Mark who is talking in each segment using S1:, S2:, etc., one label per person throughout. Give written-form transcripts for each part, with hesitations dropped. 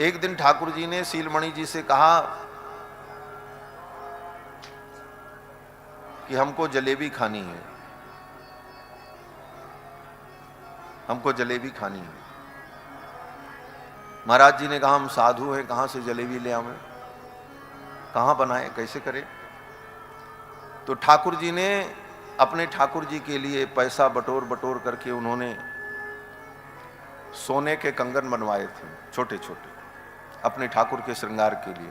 S1: एक दिन ठाकुर जी ने सीलमणि जी से कहा कि हमको जलेबी खानी है, हमको जलेबी खानी है। महाराज जी ने कहा हम साधु हैं, कहां से जलेबी ले आवें, कहां बनाए, कैसे करें। तो ठाकुर जी ने अपने ठाकुर जी के लिए पैसा बटोर बटोर करके उन्होंने सोने के कंगन बनवाए थे, छोटे छोटे, अपने ठाकुर के श्रृंगार के लिए।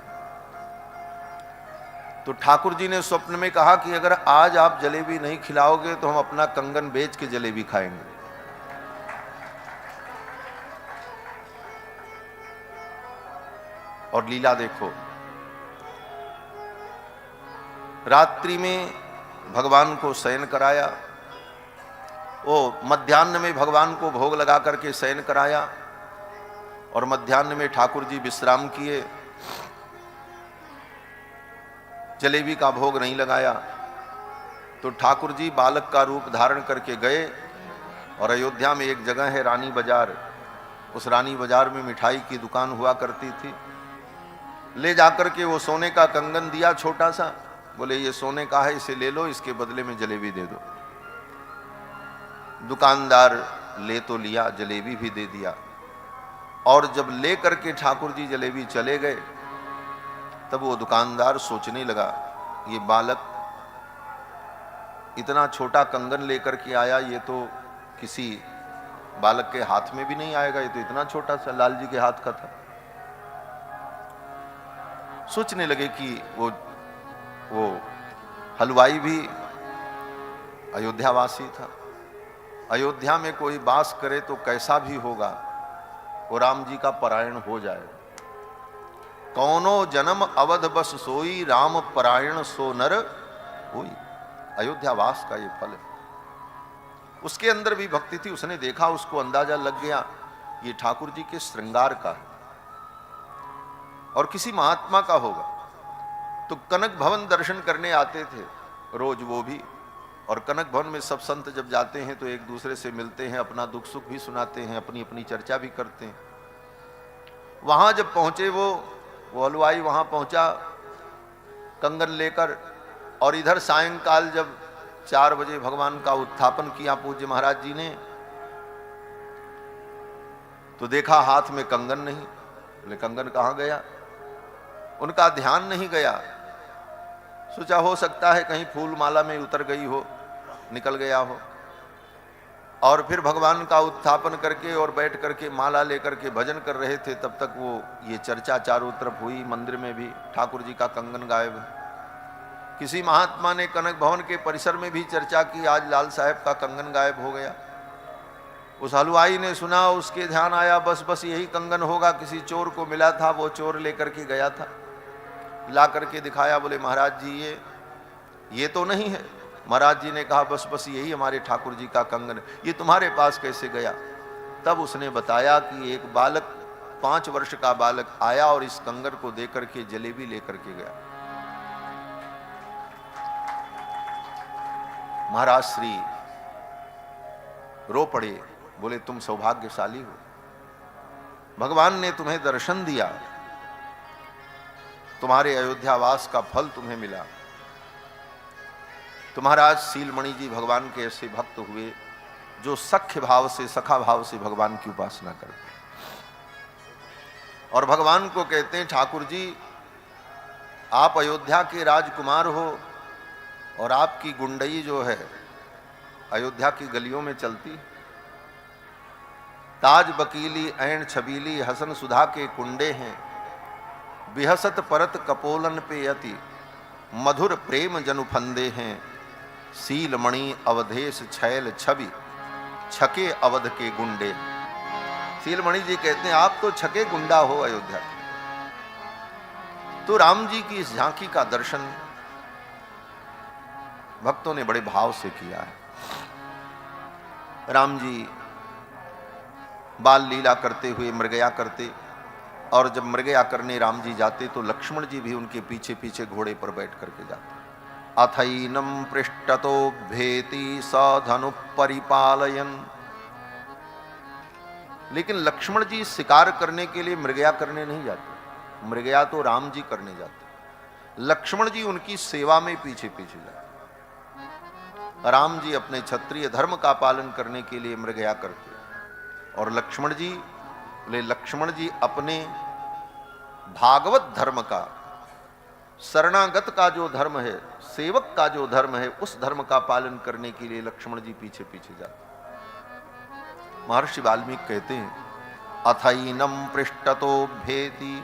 S1: तो ठाकुर जी ने स्वप्न में कहा कि अगर आज आप जलेबी नहीं खिलाओगे तो हम अपना कंगन बेच के जलेबी खाएंगे। और लीला देखो, रात्रि में भगवान को शयन कराया, वो मध्याह्न में भगवान को भोग लगा करके शयन कराया, और मध्याह्न में ठाकुर जी विश्राम किए, जलेबी का भोग नहीं लगाया। तो ठाकुर जी बालक का रूप धारण करके गए, और अयोध्या में एक जगह है रानी बाजार, उस रानी बाजार में मिठाई की दुकान हुआ करती थी। ले जाकर के वो सोने का कंगन दिया छोटा सा, बोले ये सोने का है, इसे ले लो, इसके बदले में जलेबी दे दो। दुकानदार ले तो लिया, जलेबी भी दे दिया। और जब ले करके ठाकुर जी जलेबी चले गए, तब वो दुकानदार सोचने लगा, ये बालक इतना छोटा कंगन लेकर के आया, ये तो किसी बालक के हाथ में भी नहीं आएगा, ये तो इतना छोटा सा लाल जी के हाथ का था। सोचने लगे कि वो हलवाई भी अयोध्यावासी था, अयोध्या में कोई वास करे तो कैसा भी होगा, वो राम जी का परायण हो जाए। कौनो जन्म अवध बस सोई, राम परायण सो नर होई। अयोध्यावास का ये फल है। उसके अंदर भी भक्ति थी, उसने देखा, उसको अंदाजा लग गया ये ठाकुर जी के श्रृंगार का है और किसी महात्मा का होगा। तो कनक भवन दर्शन करने आते थे रोज वो भी, और कनक भवन में सब संत जब जाते हैं तो एक दूसरे से मिलते हैं, अपना दुख सुख भी सुनाते हैं, अपनी अपनी चर्चा भी करते हैं। वहां जब पहुंचे वो हलवाई वहां पहुंचा कंगन लेकर, और इधर सायंकाल जब 4 बजे भगवान का उत्थापन किया पूज्य महाराज जी ने, तो देखा हाथ में कंगन नहीं। बोले कंगन कहां गया, उनका ध्यान नहीं गया। सोचा हो सकता है कहीं फूल माला में उतर गई हो, निकल गया हो। और फिर भगवान का उत्थापन करके और बैठ करके माला लेकर के भजन कर रहे थे, तब तक वो ये चर्चा चारों तरफ हुई, मंदिर में भी ठाकुर जी का कंगन गायब है। किसी महात्मा ने कनक भवन के परिसर में भी चर्चा की, आज लाल साहब का कंगन गायब हो गया। उस हलवाई ने सुना, उसके ध्यान आया, बस यही कंगन होगा, किसी चोर को मिला था, वो चोर लेकर के गया था। ला करके दिखाया, बोले महाराज जी ये तो नहीं है। महाराज जी ने कहा बस यही हमारे ठाकुर जी का कंगन, ये तुम्हारे पास कैसे गया। तब उसने बताया कि एक बालक, 5 वर्ष का बालक आया और इस कंगन को दे करके जलेबी लेकर के गया। महाराज श्री रो पड़े, बोले तुम सौभाग्यशाली हो, भगवान ने तुम्हें दर्शन दिया, तुम्हारे अयोध्यावास का फल तुम्हें मिला। तो महाराज सीलमणि जी भगवान के ऐसे भक्त हुए जो सख्य भाव से, सखा भाव से भगवान की उपासना करते, और भगवान को कहते हैं ठाकुर जी आप अयोध्या के राजकुमार हो, और आपकी गुंडई जो है अयोध्या की गलियों में चलती, ताज बकीली ऐन छबीली हसन सुधा के कुंडे हैं, बिहसत परत कपोलन पे यति मधुर प्रेम जनु फंदे हैं, सीलमणि अवधेश छैल छवि छके अवध के गुंडे। सीलमणि जी कहते हैं आप तो छके गुंडा हो अयोध्या। तो राम जी की इस झांकी का दर्शन भक्तों ने बड़े भाव से किया है। राम जी बाल लीला करते हुए मृगया करते, और जब मृगया करने राम जी जाते तो लक्ष्मण जी भी उनके पीछे पीछे घोड़े पर बैठ करके जाते। अथैनम पृष्ठतो भेति सधनु परिपालयन लेकिन लक्ष्मण जी शिकार करने के लिए मृगया करने नहीं जाते, मृगया तो राम जी करने जाते, लक्ष्मण जी उनकी सेवा में पीछे पीछे जाते। राम जी अपने क्षत्रिय धर्म का पालन करने के लिए मृगया करते, और लक्ष्मण जी अपने भागवत धर्म का, शरणागत का जो धर्म है, सेवक का जो धर्म है, उस धर्म का पालन करने के लिए लक्ष्मण जी पीछे पीछे जाते। महर्षि वाल्मीकि कहते हैं, अथैनम पृष्ठतो भेदी,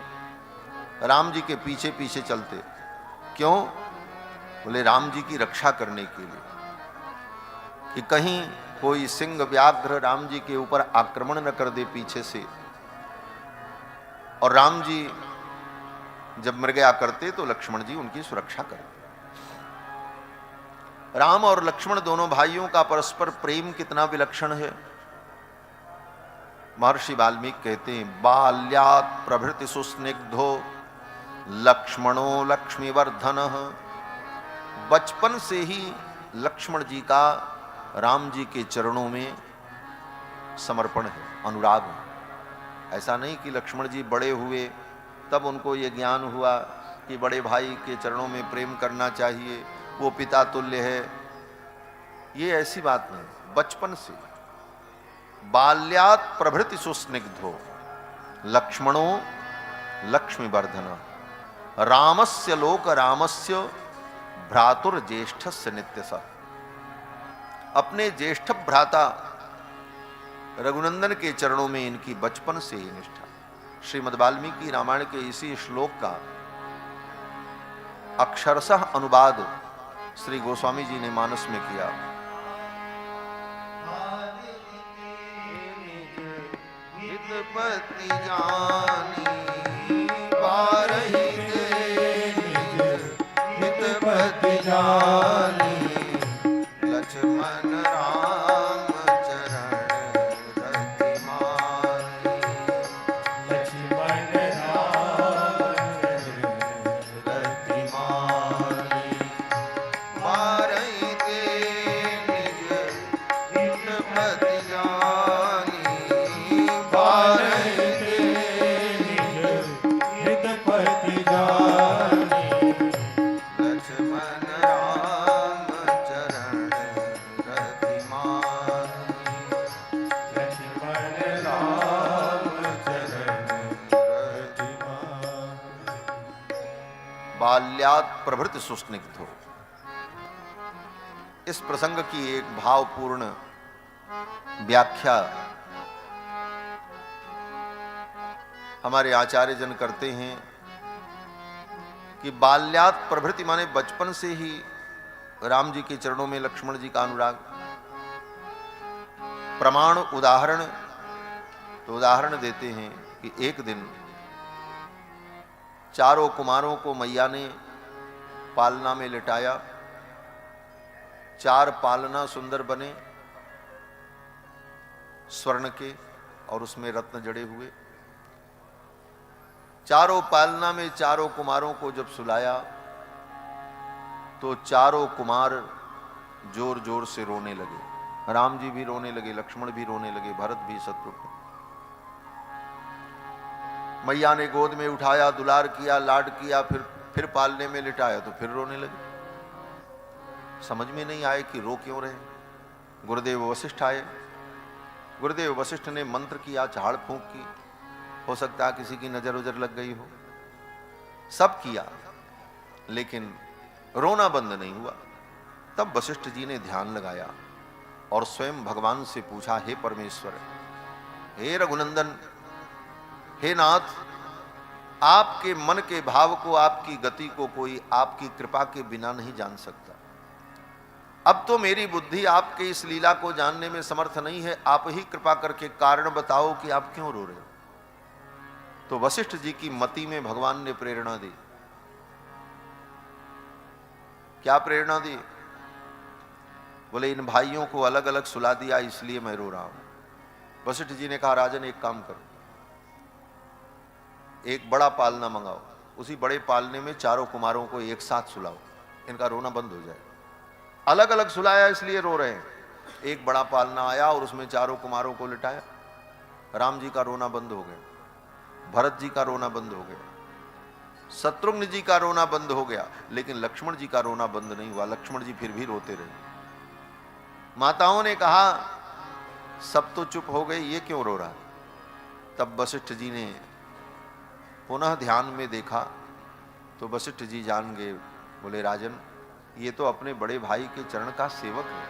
S1: राम जी के पीछे पीछे चलते। क्यों? बोले राम जी की रक्षा करने के लिए, कि कहीं कोई सिंह व्याघ्र राम जी के ऊपर आक्रमण न कर दे पीछे से। और राम जी जब मृगया करते तो लक्ष्मण जी उनकी सुरक्षा करते। राम और लक्ष्मण दोनों भाइयों का परस्पर प्रेम कितना विलक्षण है। महर्षि वाल्मीकि कहते हैं, बाल्यात् प्रभृति सुस्निग्धो लक्ष्मणो लक्ष्मीवर्धनः। बचपन से ही लक्ष्मण जी का राम जी के चरणों में समर्पण है, अनुराग है। ऐसा नहीं कि लक्ष्मण जी बड़े हुए तब उनको ये ज्ञान हुआ कि बड़े भाई के चरणों में प्रेम करना चाहिए, वो पिता तुल्य है, ये ऐसी बात नहीं। बचपन से, बाल्यात् प्रभृति सुस्निग्धो लक्ष्मणो लक्ष्मीवर्धन रामस्य लोक रामस्य भ्रातुर्ज्येष्ठस्य नित्यसः। अपने ज्येष्ठ भ्राता रघुनंदन के चरणों में इनकी बचपन से ही निष्ठा। श्रीमद् वाल्मीकि रामायण के इसी श्लोक का अक्षरशः अनुवाद श्री गोस्वामी जी ने मानस में किया। हितपति जानी बारही हितपति जानी लक्ष्मण राम चरण रतिमानी। लक्ष्मण राम रतिमानी बारही निज हितपति जानी बारही निज हितपति जानी लक्ष्मण राम चरण रतिमानी। लक्ष्मण राम चरण रतिमानी। बाल्यात् प्रभृति सुस्निग्धो, इस प्रसंग की एक भावपूर्ण व्याख्या हमारे आचार्य जन करते हैं कि बाल्यात् प्रभृति माने बचपन से ही राम जी के चरणों में लक्ष्मण जी का अनुराग। प्रमाण उदाहरण तो उदाहरण देते हैं कि एक दिन चारों कुमारों को मैया ने पालना में लिटाया। चार पालना सुंदर बने स्वर्ण के और उसमें रत्न जड़े हुए। चारों पालना में चारों कुमारों को जब सुलाया तो चारों कुमार जोर जोर से रोने लगे। राम जी भी रोने लगे, लक्ष्मण भी रोने लगे, भरत भी, शत्रुघ्न। मैया ने गोद में उठाया, दुलार किया, लाड किया, फिर पालने में लिटाया तो फिर रोने लगे। समझ में नहीं आए कि रो क्यों रहे। गुरुदेव वशिष्ठ आए। गुरुदेव वशिष्ठ ने मंत्र किया, झाड़ फूंक की, हो सकता है किसी की नजर उजर लग गई हो, सब किया, लेकिन रोना बंद नहीं हुआ। तब वशिष्ठ जी ने ध्यान लगाया और स्वयं भगवान से पूछा, हे परमेश्वर, हे रघुनंदन, हे नाथ, आपके मन के भाव को, आपकी गति को कोई आपकी कृपा के बिना नहीं जान सकता। अब तो मेरी बुद्धि आपके इस लीला को जानने में समर्थ नहीं है, आप ही कृपा करके कारण बताओ कि आप क्यों रो रहे हो। तो वशिष्ठ जी की मति में भगवान ने प्रेरणा दी। क्या प्रेरणा दी? बोले इन भाइयों को अलग अलग सुला दिया इसलिए मैं रो रहा हूं। वशिष्ठ जी ने कहा, राजन एक काम करो, एक बड़ा पालना मंगाओ, उसी बड़े पालने में चारों कुमारों को एक साथ सुलाओ, इनका रोना बंद हो जाए। अलग अलग सुलाया इसलिए रो रहे हैं। एक बड़ा पालना आया और उसमें चारों कुमारों को लिटाया। राम जी का रोना बंद हो गया, भरत जी का रोना बंद हो गया, शत्रुघ्न जी का रोना बंद हो गया, लेकिन लक्ष्मण जी का रोना बंद नहीं हुआ। लक्ष्मण जी फिर भी रोते रहे। माताओं ने कहा सब तो चुप हो गए, ये क्यों रो रहा? तब वशिष्ठ जी ने पुनः ध्यान में देखा तो वशिष्ठ जी जान गए। बोले राजन, ये तो अपने बड़े भाई के चरण का सेवक है,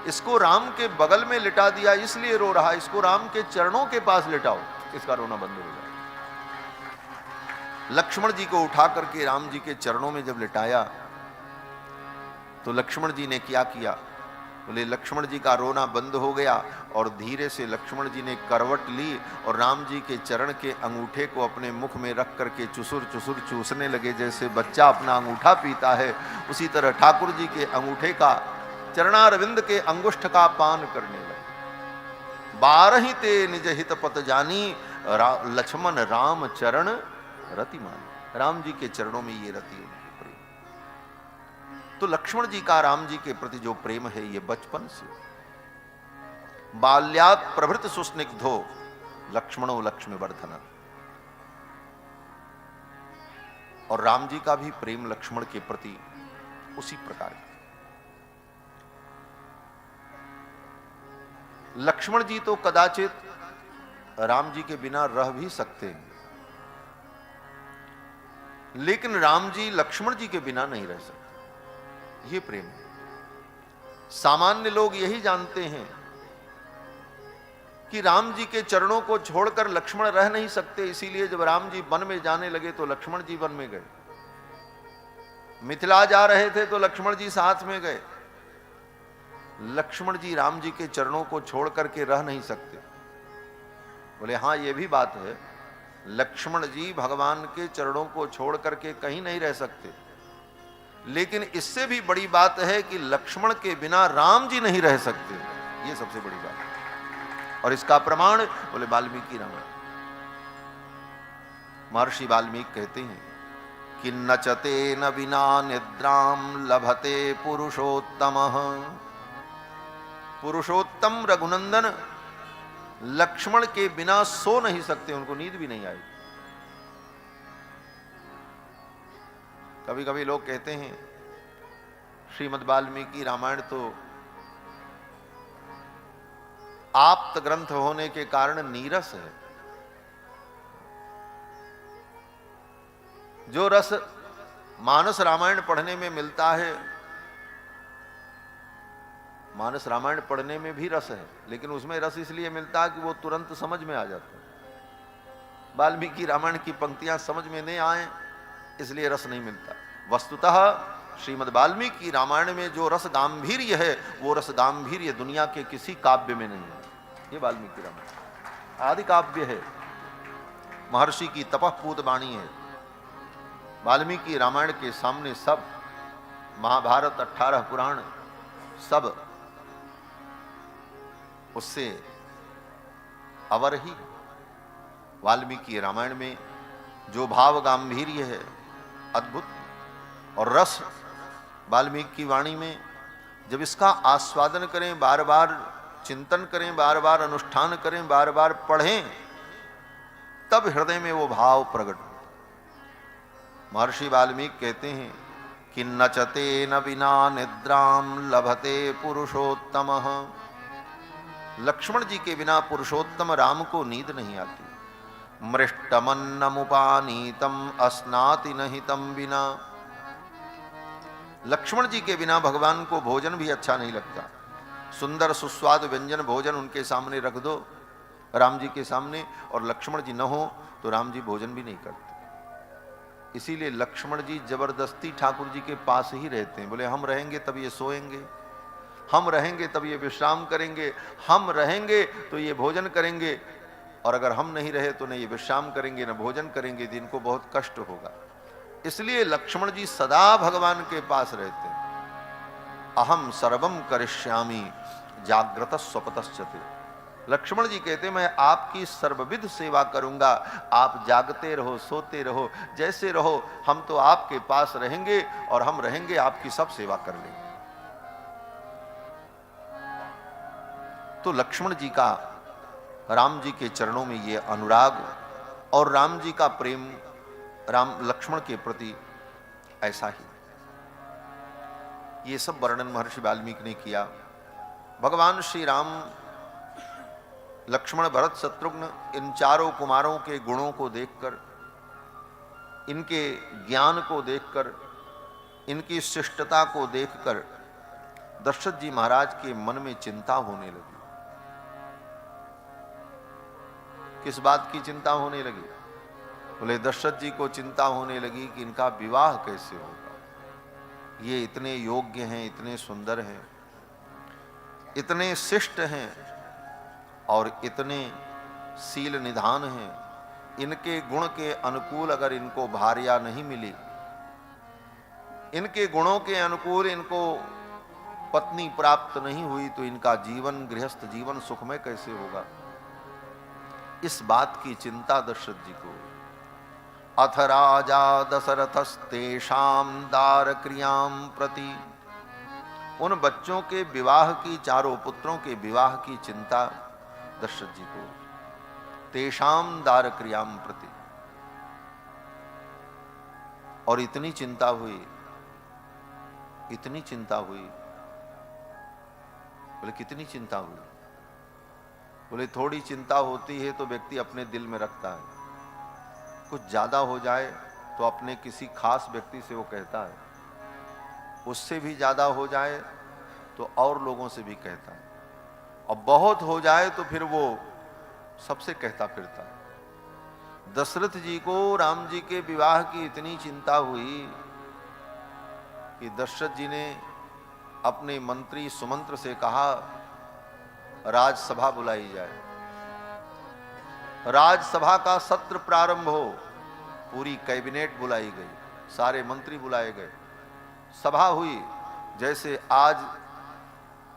S1: इसको राम के बगल में लिटा दिया इसलिए रो रहा, इसको राम के चरणों के पास लिटाओ, इसका रोना बंद हो जाए। लक्ष्मण जी को उठा करके राम जी के चरणों में जब लिटाया तो लक्ष्मण जी ने क्या किया? बोले लक्ष्मण जी का रोना बंद हो गया और धीरे से लक्ष्मण जी ने करवट ली और राम जी के चरण के अंगूठे को अपने मुख में रख करके चुसुर चुसुर चूसने लगे। जैसे बच्चा अपना अंगूठा पीता है, उसी तरह ठाकुर जी के अंगूठे का, चरणारविंद के अंगुष्ठ का पान करने लगे। 12 ते निज हित पत जानी, लक्ष्मण राम चरण रति मान। राम जी के चरणों में ये रति है। तो लक्ष्मण जी का राम जी के प्रति जो प्रेम है ये बचपन से, बाल्यात् प्रभृत सुस्निग्धो लक्ष्मणो लक्ष्मी वर्धन। और राम जी का भी प्रेम लक्ष्मण के प्रति उसी प्रकार है। लक्ष्मण जी तो कदाचित राम जी के बिना रह भी सकते हैं, लेकिन राम जी लक्ष्मण जी के बिना नहीं रह सकते। ये प्रेम है। सामान्य लोग यही जानते हैं कि राम जी के चरणों को छोड़कर लक्ष्मण रह नहीं सकते, इसीलिए जब राम जी वन में जाने लगे तो लक्ष्मण जी वन में गए। मिथिला जा रहे थे तो लक्ष्मण जी साथ में गए। लक्ष्मण जी राम जी के चरणों को छोड़ करके रह नहीं सकते। बोले हाँ, ये भी बात है, लक्ष्मण जी भगवान के चरणों को छोड़ करके कहीं नहीं रह सकते, लेकिन इससे भी बड़ी बात है कि लक्ष्मण के बिना राम जी नहीं रह सकते। ये सबसे बड़ी बात है। और इसका प्रमाण बोले वाल्मीकि रामायण। महर्षि वाल्मीकि कहते हैं कि नचते न बिना निद्राम लभते पुरुषोत्तम। पुरुषोत्तम रघुनंदन लक्ष्मण के बिना सो नहीं सकते, उनको नींद भी नहीं आई। कभी कभी लोग कहते हैं श्रीमद् वाल्मीकि रामायण तो आप्त ग्रंथ होने के कारण नीरस है। जो रस मानस रामायण पढ़ने में मिलता है, मानस रामायण पढ़ने में भी रस है, लेकिन उसमें रस इसलिए मिलता है कि वो तुरंत समझ में आ जाता है। वाल्मीकि रामायण की पंक्तियां समझ में नहीं आए इसलिए रस नहीं मिलता। वस्तुतः श्रीमद् वाल्मीकि रामायण में जो रस गांभीर्य है, वो रस गांभीर्य दुनिया के किसी काव्य में नहीं है। ये वाल्मीकि रामायण आदि काव्य है, महर्षि की तपःपूत वाणी है। वाल्मीकि रामायण के सामने सब महाभारत 18 पुराण सब उससे अवर ही। वाल्मीकि रामायण में जो भाव गांभीर्य है अद्भुत, और रस वाल्मीकि की वाणी में जब इसका आस्वादन करें, बार बार चिंतन करें, बार बार अनुष्ठान करें, बार बार पढ़ें, तब हृदय में वो भाव प्रकट हो। महर्षि वाल्मीकि कहते हैं कि नचते न बिना निद्राम लभते पुरुषोत्तम। लक्ष्मण जी के बिना पुरुषोत्तम राम को नींद नहीं आती। मृष्टमन्नमुपानीतम अस्नाति नहितम बिना। लक्ष्मण जी के बिना भगवान को भोजन भी अच्छा नहीं लगता। सुंदर सुस्वाद व्यंजन भोजन उनके सामने रख दो, राम जी के सामने, और लक्ष्मण जी न हो तो राम जी भोजन भी नहीं करते। इसीलिए लक्ष्मण जी जबरदस्ती ठाकुर जी के पास ही रहते हैं। बोले हम रहेंगे तब ये सोएंगे, हम रहेंगे तब ये विश्राम करेंगे, हम रहेंगे तो ये भोजन करेंगे, और अगर हम नहीं रहे तो न ये विश्राम करेंगे न भोजन करेंगे, तो इनको बहुत कष्ट होगा। इसलिए लक्ष्मण जी सदा भगवान के पास रहते हैं। अहम सर्वम करिष्यामि जाग्रत स्वपतश्चते। लक्ष्मण जी कहते मैं आपकी सर्वविध सेवा करूंगा, आप जागते रहो, सोते रहो, जैसे रहो, हम तो आपके पास रहेंगे और हम रहेंगे आपकी सब सेवा कर लेंगे। तो लक्ष्मण जी का राम जी के चरणों में ये अनुराग और राम जी का प्रेम राम लक्ष्मण के प्रति ऐसा ही, ये सब वर्णन महर्षि वाल्मीकि ने किया। भगवान श्री राम लक्ष्मण भरत शत्रुघ्न इन चारों कुमारों के गुणों को देखकर, इनके ज्ञान को देखकर, इनकी शिष्टता को देखकर दशरथ जी महाराज के मन में चिंता होने लगी। किस बात की चिंता होने लगी? बोले दशरथ जी को चिंता होने लगी कि इनका विवाह कैसे होगा। ये इतने योग्य हैं, इतने सुंदर हैं, इतने शिष्ट हैं और इतने शील निधान हैं, इनके गुण के अनुकूल अगर इनको भार्या नहीं मिली, इनके गुणों के अनुकूल इनको पत्नी प्राप्त नहीं हुई, तो इनका जीवन गृहस्थ जीवन सुखमय कैसे होगा। इस बात की चिंता दशरथ जी को। अथ राजा दशरथस्तेषां दारक्रियां प्रति, उन बच्चों के विवाह की, चारों पुत्रों के विवाह की चिंता दशरथ जी को। तेषां दारक्रियां प्रति, और इतनी चिंता हुई, इतनी चिंता हुई। बोले कितनी चिंता हुई? बोले थोड़ी चिंता होती है तो व्यक्ति अपने दिल में रखता है, कुछ ज्यादा हो जाए तो अपने किसी खास व्यक्ति से वो कहता है, उससे भी ज्यादा हो जाए तो और लोगों से भी कहता है, और बहुत हो जाए तो फिर वो सबसे कहता फिरता है। दशरथ जी को राम जी के विवाह की इतनी चिंता हुई कि दशरथ जी ने अपने मंत्री सुमंत्र से कहा राजसभा बुलाई जाए, राजसभा का सत्र प्रारंभ हो। पूरी कैबिनेट बुलाई गई, सारे मंत्री बुलाए गए, सभा हुई। जैसे आज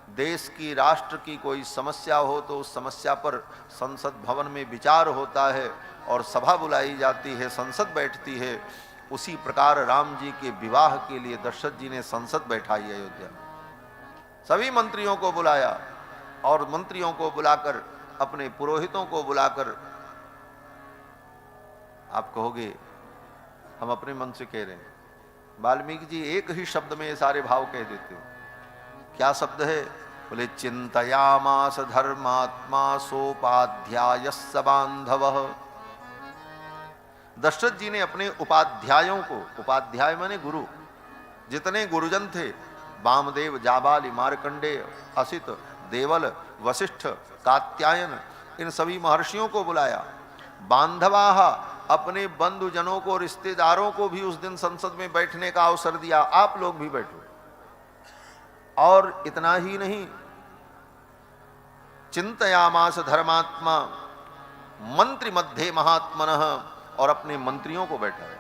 S1: देश की, राष्ट्र की कोई समस्या हो तो उस समस्या पर संसद भवन में विचार होता है और सभा बुलाई जाती है, संसद बैठती है, उसी प्रकार राम जी के विवाह के लिए दशरथ जी ने संसद बैठाई अयोध्या। सभी मंत्रियों को बुलाया और मंत्रियों को बुलाकर, अपने पुरोहितों को बुलाकर, आप कहोगे हम अपने मन से कह रहे हैं, वाल्मीकि जी एक ही शब्द में ये सारे भाव कह देते हो। क्या शब्द है? बोले चिंतयामास धर्मात्मा सोपाध्यायस्य बांधवः। दशरथ जी ने अपने उपाध्यायों को, उपाध्याय माने गुरु, जितने गुरुजन थे, वामदेव, जाबाली, मार्कंडेय, असित, देवल, वशिष्ठ, कात्यायन, इन सभी महर्षियों को बुलाया। बांधवाह, अपने बंधुजनों को, रिश्तेदारों को भी उस दिन संसद में बैठने का अवसर दिया, आप लोग भी बैठो। और इतना ही नहीं, चिंतयामास धर्मात्मा मंत्री मध्य महात्मनः, और अपने मंत्रियों को बैठाया।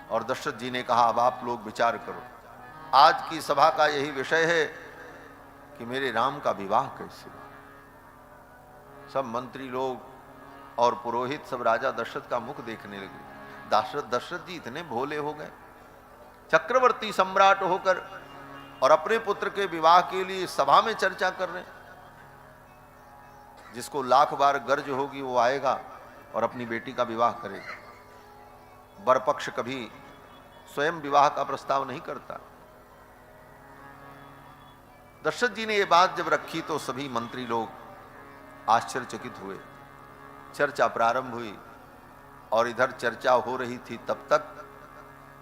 S1: और दशरथ जी ने कहा अब आप लोग विचार करो, आज की सभा का यही विषय है कि मेरे राम का विवाह कैसे। सब मंत्री लोग और पुरोहित सब राजा दशरथ का मुख देखने लगे। दशरथ जी इतने भोले हो गए, चक्रवर्ती सम्राट होकर और अपने पुत्र के विवाह के लिए सभा में चर्चा कर रहे हैं। जिसको लाख बार गर्ज होगी वो आएगा और अपनी बेटी का विवाह करेगा। वर पक्ष कभी स्वयं विवाह का प्रस्ताव नहीं करता। दशरथ जी ने ये बात जब रखी तो सभी मंत्री लोग आश्चर्यचकित हुए। चर्चा प्रारंभ हुई और इधर चर्चा हो रही थी, तब तक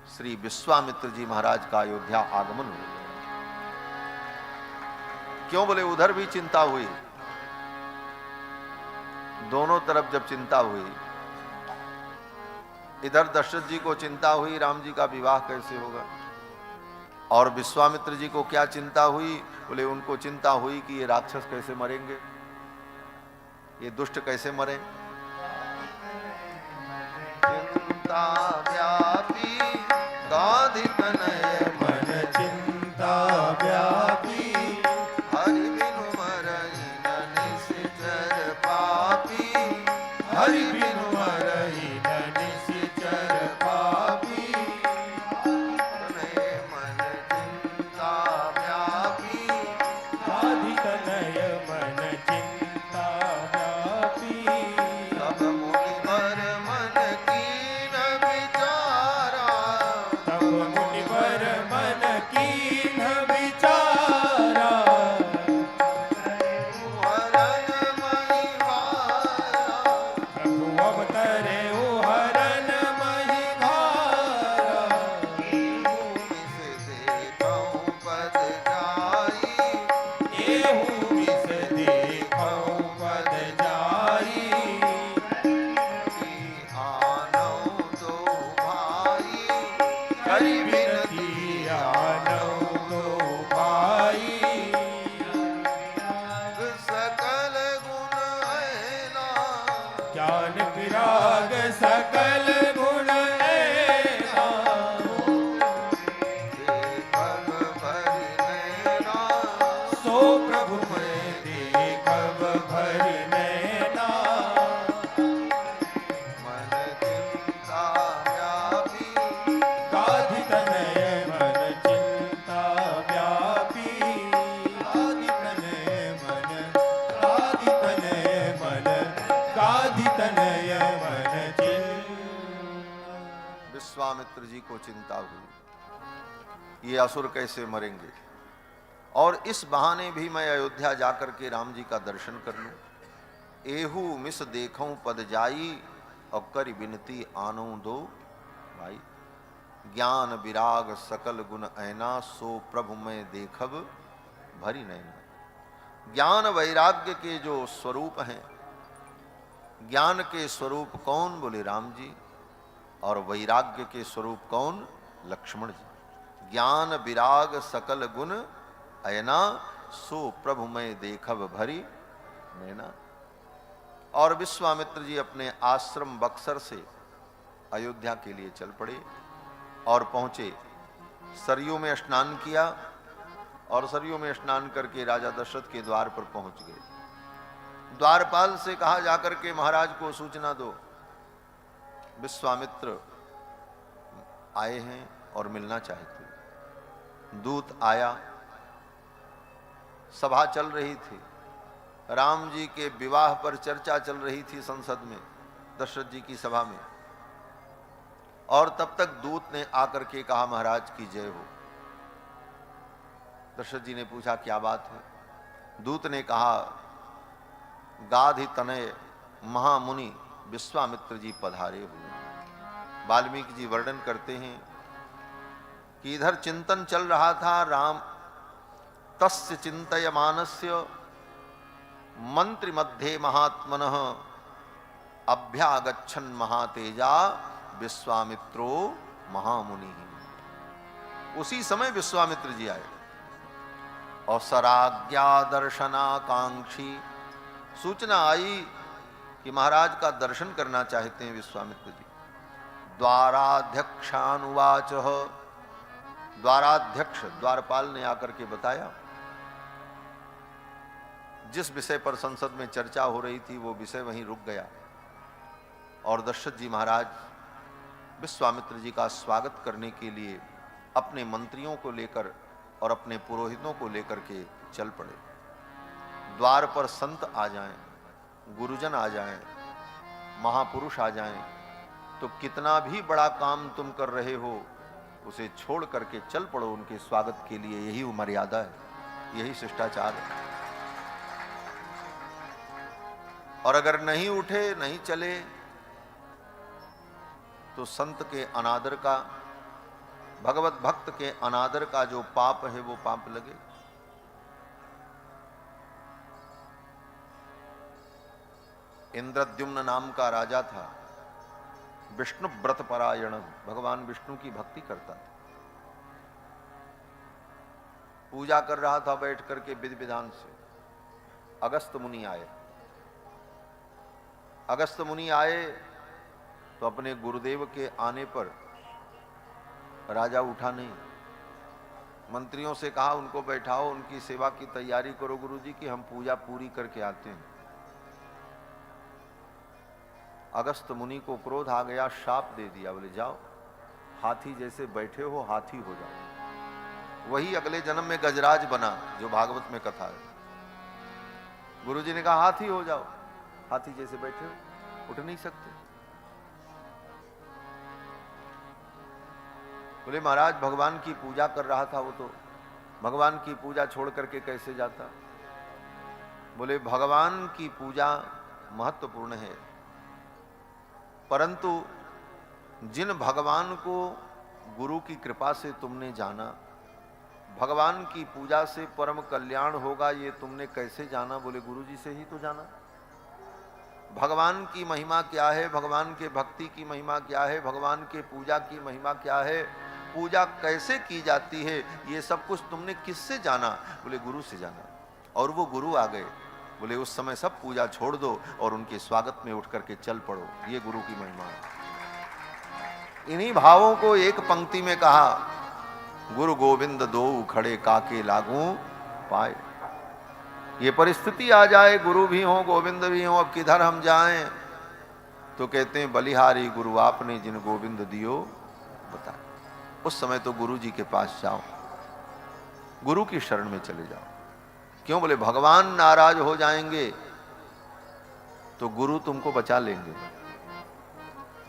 S1: श्री विश्वामित्र जी महाराज का अयोध्या आगमन हो गया। क्यों? बोले उधर भी चिंता हुई, दोनों तरफ जब चिंता हुई, इधर दशरथ जी को चिंता हुई राम जी का विवाह कैसे होगा, और विश्वामित्र जी को क्या चिंता हुई? बोले उनको चिंता हुई कि ये राक्षस कैसे मरेंगे, ये दुष्ट कैसे मरे। चिंता व्यापी गाधि तनय मन, चिंता व्यापी हरि बिनु मरई न निश्चर पापी, हरि बिनु मरई न निश्चर पापी, तनय मन चिंता व्यापी गाधि तनय मन चिंता
S2: ज्ञान विराग सकल गुण ऐना,
S1: देखब भरि नैना,
S2: सो प्रभु मैं देखब भरि नैना।
S1: मन चिंता व्यापी,
S2: गाधि तनय मन चिंता व्यापी, गाधि तनय मन, गाधि तनय मन, गाधि तनय मन चिंता।
S1: विश्वामित्र जी को चिंता हुई, ये असुर कैसे मरेंगे, और इस बहाने भी मैं अयोध्या जाकर के राम जी का दर्शन कर लूं। एहू मिस देखूं पद जाई, और कर विनती आनो दो भाई। ज्ञान विराग सकल गुण ऐना, सो प्रभु मैं देखब भरी नैना। ज्ञान वैराग्य के जो स्वरूप हैं, ज्ञान के स्वरूप कौन, बोले राम जी, और वैराग्य के स्वरूप कौन, लक्ष्मण जी। ज्ञान विराग सकल गुण ऐना, सो प्रभु मैं देखब भरी नैना। और विश्वामित्र जी अपने आश्रम बक्सर से अयोध्या के लिए चल पड़े और पहुंचे। सरयू में स्नान किया और सरयू में स्नान करके राजा दशरथ के द्वार पर पहुंच गए। द्वारपाल से कहा जाकर के महाराज को सूचना दो, विश्वामित्र आए हैं और मिलना चाहते। दूत आया, सभा चल रही थी, राम जी के विवाह पर चर्चा चल रही थी संसद में, दशरथ जी की सभा में। और तब तक दूत ने आकर के कहा, महाराज की जय हो। दशरथ जी ने पूछा क्या बात है। दूत ने कहा, गाधि तनय महामुनि विश्वामित्र जी पधारे हुए। वाल्मीकि जी वर्णन करते हैं कि इधर चिंतन चल रहा था, राम तस्य चिंतयमानस्य मंत्री मध्ये महात्मनः अभ्यागच्छन् महातेजा विश्वामित्रो महामुनि। उसी समय विश्वामित्र जी आए और सराज्ञा दर्शनाकांक्षी, सूचना आई कि महाराज का दर्शन करना चाहते हैं विश्वामित्र जी। द्वाराध्यक्षानुवाच, द्वाराध्यक्ष द्वारपाल ने आकर के बताया। जिस विषय पर संसद में चर्चा हो रही थी वो विषय वहीं रुक गया और दशरथ जी महाराज विश्वामित्र जी का स्वागत करने के लिए अपने मंत्रियों को लेकर और अपने पुरोहितों को लेकर के चल पड़े। द्वार पर संत आ जाएं, गुरुजन आ जाएं, महापुरुष आ जाएं, तो कितना भी बड़ा काम तुम कर रहे हो उसे छोड़ करके चल पड़ो उनके स्वागत के लिए। यही मर्यादा है, यही शिष्टाचार है। और अगर नहीं उठे, नहीं चले, तो संत के अनादर का, भगवत भक्त के अनादर का जो पाप है वो पाप लगे। इंद्रद्युम्न नाम का राजा था, विष्णु व्रत परायण, भगवान विष्णु की भक्ति करता था। पूजा कर रहा था बैठ करके विधि विधान से। अगस्त मुनि आए। अगस्त मुनि आए तो अपने गुरुदेव के आने पर राजा उठा नहीं। मंत्रियों से कहा उनको बैठाओ, उनकी सेवा की तैयारी करो गुरुजी की, हम पूजा पूरी करके आते हैं। अगस्त मुनि को क्रोध आ गया, शाप दे दिया, बोले जाओ हाथी जैसे बैठे हो हाथी हो जाओ। वही अगले जन्म में गजराज बना जो भागवत में कथा है। गुरुजी ने कहा हाथी हो जाओ, हाथी जैसे बैठे हो, उठ नहीं सकते। बोले महाराज भगवान की पूजा कर रहा था, वो तो भगवान की पूजा छोड़ करके कैसे जाता। बोले भगवान की पूजा महत्वपूर्ण है, परंतु जिन भगवान को गुरु की कृपा से तुमने जाना, भगवान की पूजा से परम कल्याण होगा ये तुमने कैसे जाना। बोले गुरुजी से ही तो जाना। भगवान की महिमा क्या है, भगवान के भक्ति की महिमा क्या है, भगवान के पूजा की महिमा क्या है, पूजा कैसे की जाती है, ये सब कुछ तुमने किससे जाना। बोले गुरु से जाना। और वो गुरु आ गए बोले उस समय सब पूजा छोड़ दो और उनके स्वागत में उठ करके चल पड़ो। ये गुरु की महिमा है। इन्हीं भावों को एक पंक्ति में कहा, गुरु गोविंद दो खड़े काके लागू पाए। ये परिस्थिति आ जाए, गुरु भी हो गोविंद भी हो, अब किधर हम जाएं, तो कहते हैं बलिहारी गुरु आपने जिन गोविंद दियो बता। उस समय तो गुरु जी के पास जाओ, गुरु की शरण में चले जाओ। क्यों? बोले भगवान नाराज हो जाएंगे तो गुरु तुमको बचा लेंगे।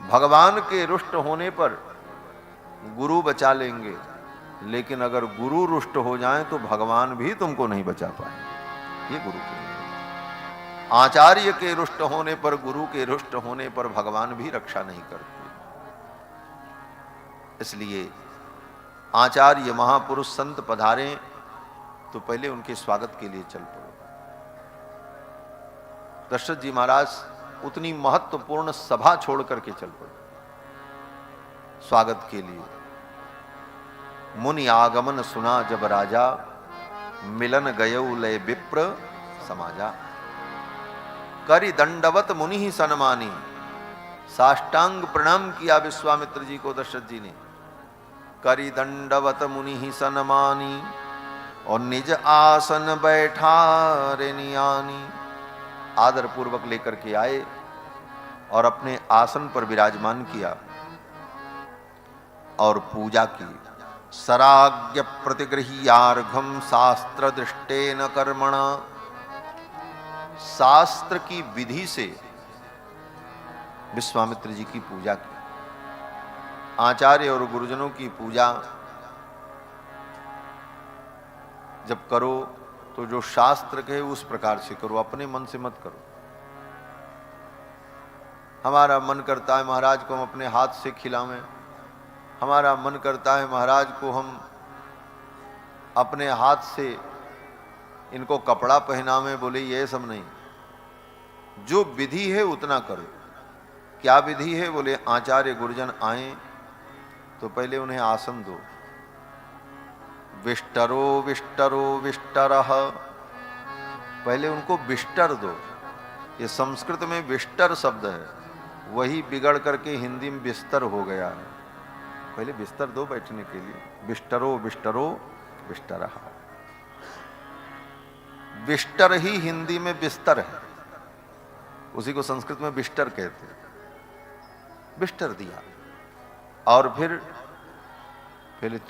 S1: भगवान के रुष्ट होने पर गुरु बचा लेंगे, लेकिन अगर गुरु रुष्ट हो जाएं तो भगवान भी तुमको नहीं बचा पाएंगे। ये गुरु के लिए। आचार्य के रुष्ट होने पर, गुरु के रुष्ट होने पर भगवान भी रक्षा नहीं करते। इसलिए आचार्य महापुरुष संत पधारें तो पहले उनके स्वागत के लिए चल पड़ो। दशरथ जी महाराज उतनी महत्वपूर्ण सभा छोड़ करके चल पड़े स्वागत के लिए। मुनि आगमन सुना जब राजा, मिलन गयौ लय विप्र समाजा। करि दंडवत मुनि ही सन्मानी, साष्टांग प्रणाम किया विश्वामित्र जी को दशरथ जी ने। करि दंडवत मुनि ही सन्मानी, और निज आसन बैठा रे नियानी। आदर पूर्वक लेकर के आए और अपने आसन पर विराजमान किया और पूजा की। सराग्य प्रतिगृह्यार्घम शास्त्र दृष्टेन कर्मणा। शास्त्र की विधि से विश्वामित्र जी की पूजा की। आचार्य और गुरुजनों की पूजा जब करो तो जो शास्त्र कहे उस प्रकार से करो, अपने मन से मत करो। हमारा मन करता है महाराज को हम अपने हाथ से खिलावें, हमारा मन करता है महाराज को हम अपने हाथ से इनको कपड़ा पहनावें, बोले ये सब नहीं। जो विधि है उतना करो। क्या विधि है? बोले आचार्य गुरुजन आए तो पहले उन्हें आसन दो। विष्टरो विष्टरो विष्टरः, पहले उनको बिस्तर दो। ये संस्कृत में विष्टर शब्द है, वही बिगड़ करके हिंदी में बिस्तर हो गया है। पहले बिस्तर दो बैठने के लिए। बिस्टरो विष्टरो विष्टरः। बिस्तर ही हिंदी में बिस्तर है, उसी को संस्कृत में बिस्तर कहते हैं। बिस्तर दिया और फिर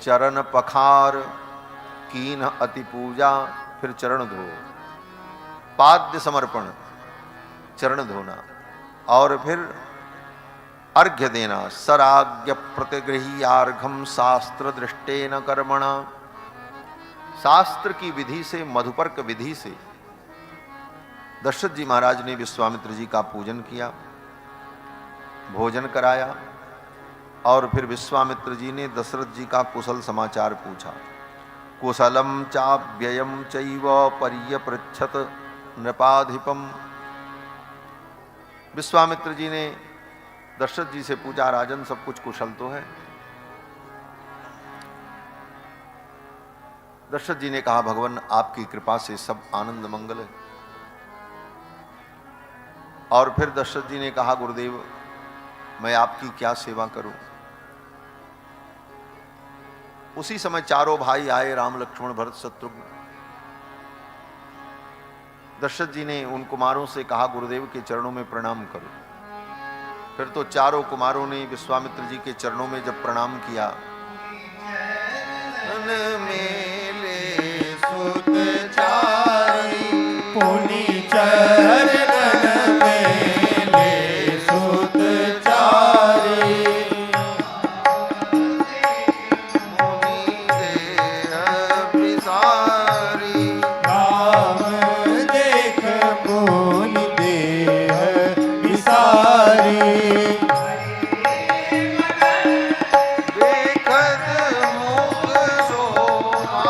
S1: चरण पखार कीन अति पूजा। फिर चरण धो, पाद्य समर्पण, चरण धोना और फिर अर्घ्य देना। सराग्य प्रतिगृह्यार्घम शास्त्र दृष्टेन कर्मणा। शास्त्र की विधि से, मधुपर्क विधि से दशरथ जी महाराज ने विश्वामित्र जी का पूजन किया, भोजन कराया और फिर विश्वामित्र जी ने दशरथ जी का कुशल समाचार पूछा। कुशलम चाव्ययम चैव पर्यपृच्छत नृपाधिपम। विश्वामित्र जी ने दशरथ जी से पूछा, राजन सब कुछ कुशल तो है? दशरथ जी ने कहा, भगवान आपकी कृपा से सब आनंद मंगल है। और फिर दशरथ जी ने कहा, गुरुदेव मैं आपकी क्या सेवा करूं? उसी समय चारों भाई आए, राम लक्ष्मण भरत शत्रुघ्न। दशरथ जी ने उन कुमारों से कहा, गुरुदेव के चरणों में प्रणाम करो। फिर तो चारों कुमारों ने विश्वामित्र जी के चरणों में जब प्रणाम किया, मेले सुत चारी
S2: पुनि चरण मेले सुत चारी। राम देख पुनि देह विसारी।
S1: देखत मुख शोभा,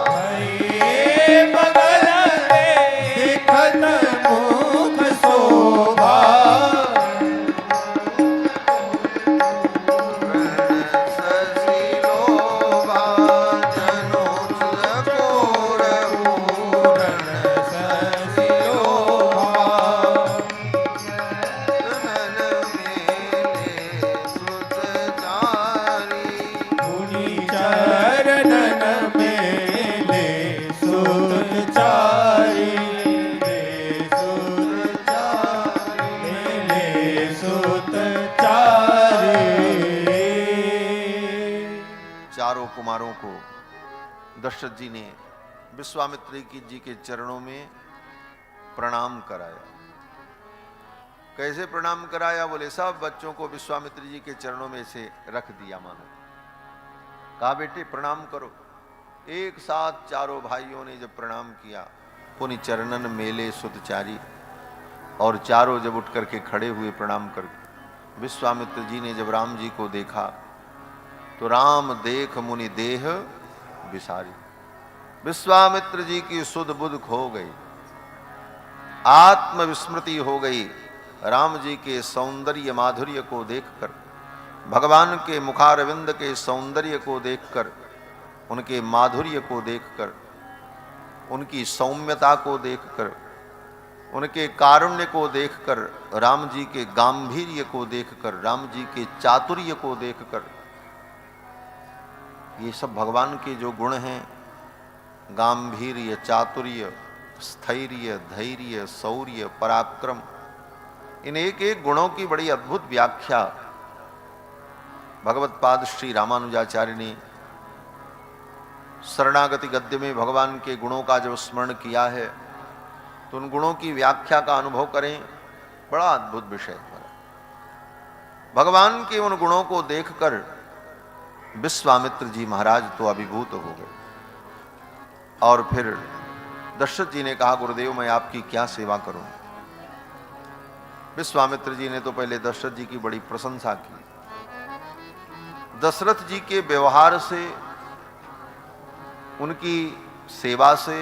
S2: भये
S1: दशरथ जी ने विश्वामित्र जी के चरणों में प्रणाम कराया। कैसे प्रणाम कराया? बोले सब बच्चों को विश्वामित्र जी के चरणों में से रख दिया मानो। कहा बेटे प्रणाम करो। एक साथ चारों भाइयों ने जब प्रणाम किया, पुनि चरणन मेले सुतचारी, और चारों जब उठ करके खड़े हुए प्रणाम करके, विश्वामित्र जी ने जब राम जी को देखा तो राम देख मुनि देह विसारी। विश्वामित्र जी की सुध बुध खो गई, आत्मविस्मृति हो गई। राम जी के सौंदर्य माधुर्य को देखकर, भगवान के मुखारविंद के सौंदर्य को देखकर, उनके माधुर्य को देखकर, उनकी सौम्यता को देखकर, उनके कारुण्य को देखकर, राम जी के गांभीर्य को देखकर, राम जी के चातुर्य को देखकर, ये सब भगवान के जो गुण हैं, गांभीर्य, चातुर्य, स्थैर्य, धैर्य, शौर्य, पराक्रम, इन एक एक गुणों की बड़ी अद्भुत व्याख्या भगवत पाद श्री रामानुजाचार्य ने शरणागति गद्य में भगवान के गुणों का जब स्मरण किया है तो उन गुणों की व्याख्या का अनुभव करें, बड़ा अद्भुत विषय। भगवान के उन गुणों को देखकर विश्वामित्र जी महाराज तो अभिभूत हो गए। और फिर दशरथ जी ने कहा, गुरुदेव मैं आपकी क्या सेवा करूं? विश्वामित्र जी ने तो पहले दशरथ जी की बड़ी प्रशंसा की। दशरथ जी के व्यवहार से, उनकी सेवा से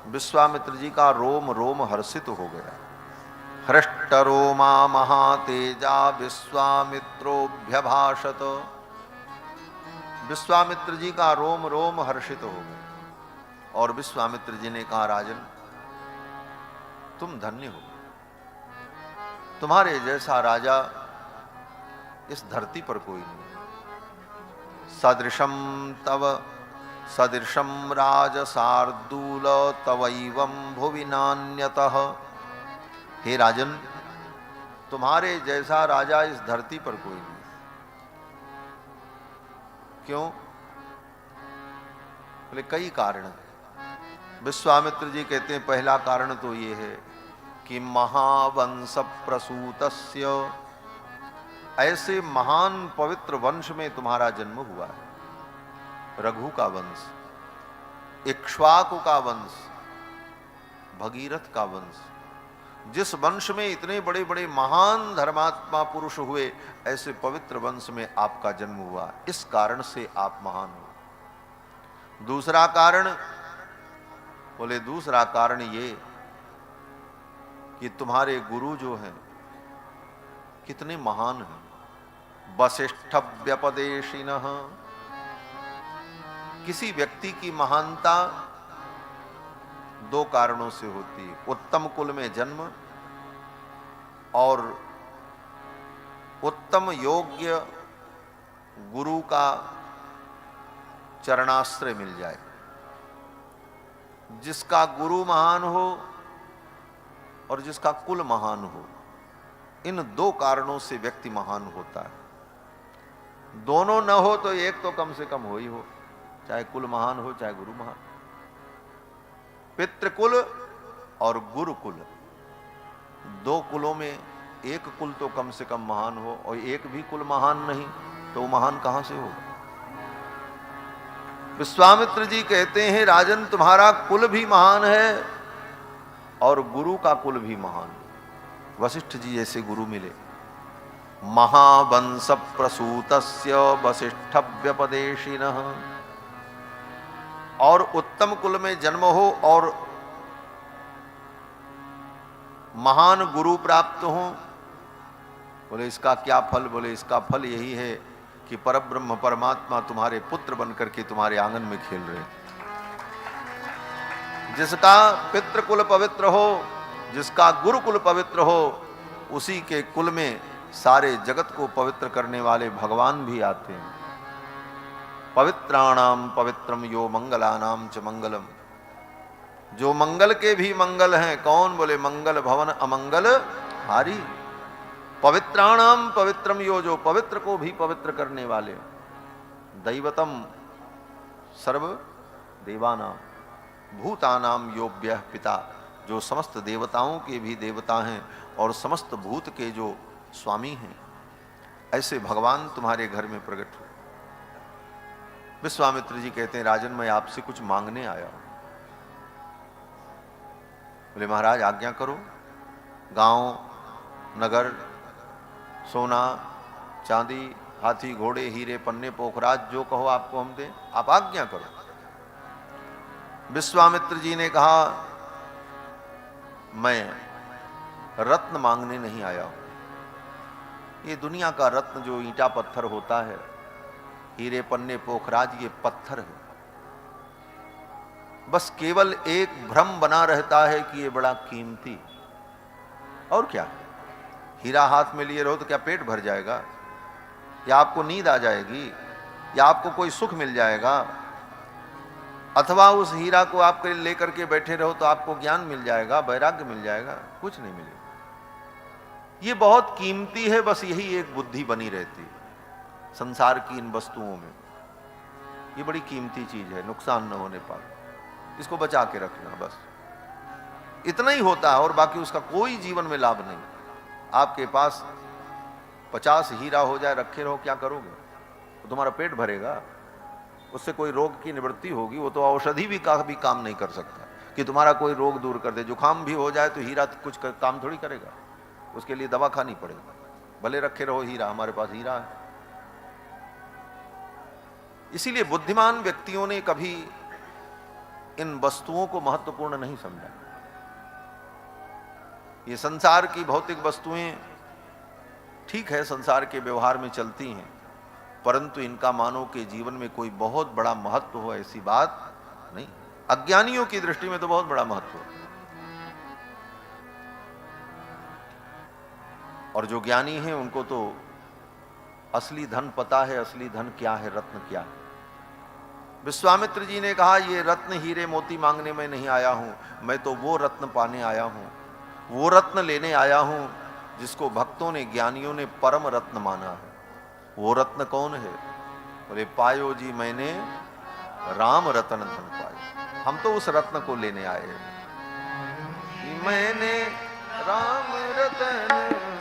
S1: विश्वामित्र जी का रोम रोम हर्षित हो गया। हृष्ट रोमा महातेजा विश्वामित्रोभ्यभाषत। विश्वामित्र जी का रोम रोम हर्षित हो गया और विश्वामित्र जी ने कहा, राजन तुम धन्य हो, तुम्हारे जैसा राजा इस धरती पर कोई नहीं। सदृशम तव सदृशम राज शार्दूल तवैवं भुवि नान्यतः। हे राजन, तुम्हारे जैसा राजा इस धरती पर कोई नहीं। क्यों? बोले कई कारण। विश्वामित्र जी कहते हैं पहला कारण तो ये है कि महावंश प्रसूतस्य, ऐसे महान पवित्र वंश में तुम्हारा जन्म हुआ है। रघु का वंश, इक्ष्वाकु का वंश, भगीरथ का वंश, जिस वंश में इतने बड़े बड़े महान धर्मात्मा पुरुष हुए, ऐसे पवित्र वंश में आपका जन्म हुआ। इस कारण से आप महान हो। दूसरा कारण, बोले दूसरा कारण ये कि तुम्हारे गुरु जो हैं कितने महान हैं। वसिष्ठ व्यपदेशिनः। किसी व्यक्ति की महानता दो कारणों से होती है, उत्तम कुल में जन्म और उत्तम योग्य गुरु का चरणाश्रय मिल जाए। जिसका गुरु महान हो और जिसका कुल महान हो, इन दो कारणों से व्यक्ति महान होता है। दोनों न हो तो एक तो कम से कम हो ही हो, चाहे कुल महान हो चाहे गुरु महान। पितृकुल और गुरुकुल, दो कुलों में एक कुल तो कम से कम महान हो, और एक भी कुल महान नहीं तो महान कहां से होगा? विश्वामित्र जी कहते हैं, राजन तुम्हारा कुल भी महान है और गुरु का कुल भी महान है। वशिष्ठ जी जैसे गुरु मिले। महावंश प्रसूतस्य वसिष्ठ व्यपदेशिनः। और उत्तम कुल में जन्म हो और महान गुरु प्राप्त हो। बोले इसका क्या फल? बोले इसका फल यही है कि परब्रह्म परमात्मा तुम्हारे पुत्र बनकर के तुम्हारे आंगन में खेल रहे। जिसका पितृकुल पवित्र हो, जिसका गुरुकुल पवित्र हो, उसी के कुल में सारे जगत को पवित्र करने वाले भगवान भी आते हैं। पवित्राणाम पवित्रम यो मंगलानाम च मंगलम। जो मंगल के भी मंगल हैं, कौन? बोले मंगल भवन अमंगल हारी। पवित्राणाम पवित्रम यो, जो पवित्र को भी पवित्र करने वाले। दैवतम सर्व देवानाम भूतानाम योऽव्यः पिता, जो समस्त देवताओं के भी देवता हैं और समस्त भूत के जो स्वामी हैं, ऐसे भगवान तुम्हारे घर में प्रकट हुए। विश्वामित्र जी कहते हैं, राजन मैं आपसे कुछ मांगने आया हूं। बोले महाराज आज्ञा करो। गांव, नगर, सोना, चांदी, हाथी, घोड़े, हीरे, पन्ने, पोखराज, जो कहो आपको हम दें, आप आज्ञा करो। विश्वामित्र जी ने कहा, मैं रत्न मांगने नहीं आया हूं। ये दुनिया का रत्न जो ईंटा पत्थर होता है, हीरे, पन्ने, पोखराज, ये पत्थर है। बस केवल एक भ्रम बना रहता है कि ये बड़ा कीमती, और क्या। हीरा हाथ में लिए रहो तो क्या पेट भर जाएगा, या आपको नींद आ जाएगी, या आपको कोई सुख मिल जाएगा, अथवा उस हीरा को आप लेकर के बैठे रहो तो आपको ज्ञान मिल जाएगा, वैराग्य मिल जाएगा, कुछ नहीं मिलेगा। ये बहुत कीमती है, बस यही एक बुद्धि बनी रहती है संसार की इन वस्तुओं में। ये बड़ी कीमती चीज है, नुकसान न होने पाए, इसको बचा के रखना, बस इतना ही होता है, और बाकी उसका कोई जीवन में लाभ नहीं। आपके पास 50 हीरा हो जाए, रखे रहो, क्या करोगे? तो तुम्हारा पेट भरेगा, उससे कोई रोग की निवृत्ति होगी? वो तो औषधि भी काम नहीं कर सकता कि तुम्हारा कोई रोग दूर कर दे। जुकाम भी हो जाए तो हीरा कुछ काम थोड़ी करेगा, उसके लिए दवा खानी पड़ेगी। भले रखे रहो हीरा, हमारे पास हीरा है। इसीलिए बुद्धिमान व्यक्तियों ने कभी इन वस्तुओं को महत्वपूर्ण नहीं समझा। ये संसार की भौतिक वस्तुएं ठीक है, संसार के व्यवहार में चलती हैं, परंतु इनका मानव के जीवन में कोई बहुत बड़ा महत्व हो, ऐसी बात नहीं। अज्ञानियों की दृष्टि में तो बहुत बड़ा महत्व है, और जो ज्ञानी हैं उनको तो असली धन पता है, असली धन क्या है, रत्न क्या है। विश्वामित्र जी ने कहा, ये रत्न हीरे मोती मांगने में नहीं आया हूं, मैं तो वो रत्न पाने आया हूं, वो रत्न लेने आया हूं जिसको भक्तों ने, ज्ञानियों ने परम रत्न माना है। वो रत्न कौन है? बोले, पायो जी मैंने राम रतन धन पायो। हम तो उस रत्न को लेने आए हैं। मैंने राम रतन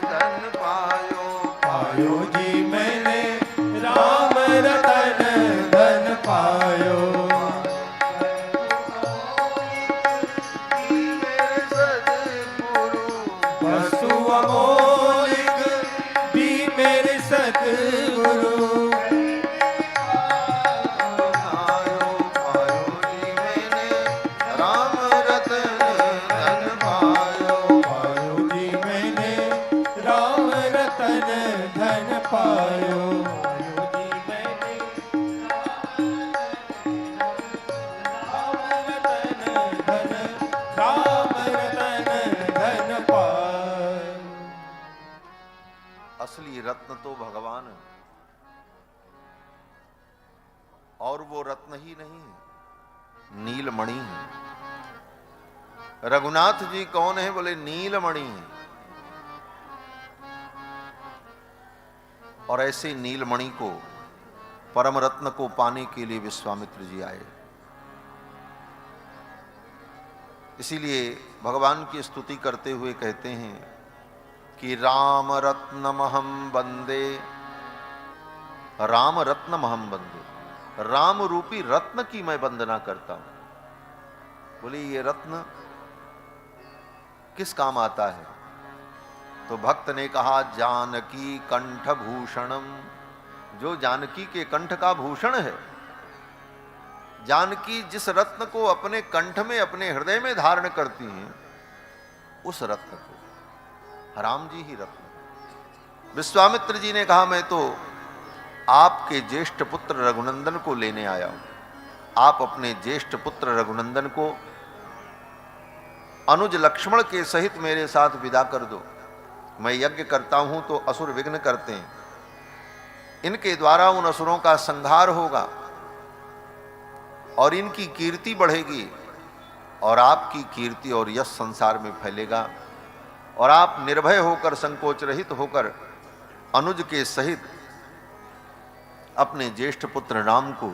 S1: धन पायो,
S2: पायो जी मैंने राम रतन धन पायो। वसु अमोलिक भी मेरे सतगुरु।
S1: असली रत्न तो भगवान है, और वो रत्न ही नहीं है, नीलमणि है। रघुनाथ जी कौन है? बोले, नीलमणि है। और ऐसे नीलमणि को, परम रत्न को पाने के लिए विश्वामित्र जी आए। इसीलिए भगवान की स्तुति करते हुए कहते हैं कि राम रत्नमहं वंदे, राम रत्नमहं वंदे, राम रूपी रत्न की मैं वंदना करता हूं। बोले, ये रत्न किस काम आता है? तो भक्त ने कहा, जानकी कंठ भूषणम, जो जानकी के कंठ का भूषण है। जानकी जिस रत्न को अपने कंठ में, अपने हृदय में धारण करती हैं, उस रत्न को, राम जी ही रत्न। विश्वामित्र जी ने कहा, मैं तो आपके ज्येष्ठ पुत्र रघुनंदन को लेने आया हूं। आप अपने ज्येष्ठ पुत्र रघुनंदन को अनुज लक्ष्मण के सहित मेरे साथ विदा कर दो। मैं यज्ञ करता हूं तो असुर विघ्न करते हैं, इनके द्वारा उन असुरों का संहार होगा और इनकी कीर्ति बढ़ेगी, और आपकी कीर्ति और यश संसार में फैलेगा, और आप निर्भय होकर, संकोच रहित होकर अनुज के सहित अपने ज्येष्ठ पुत्र राम को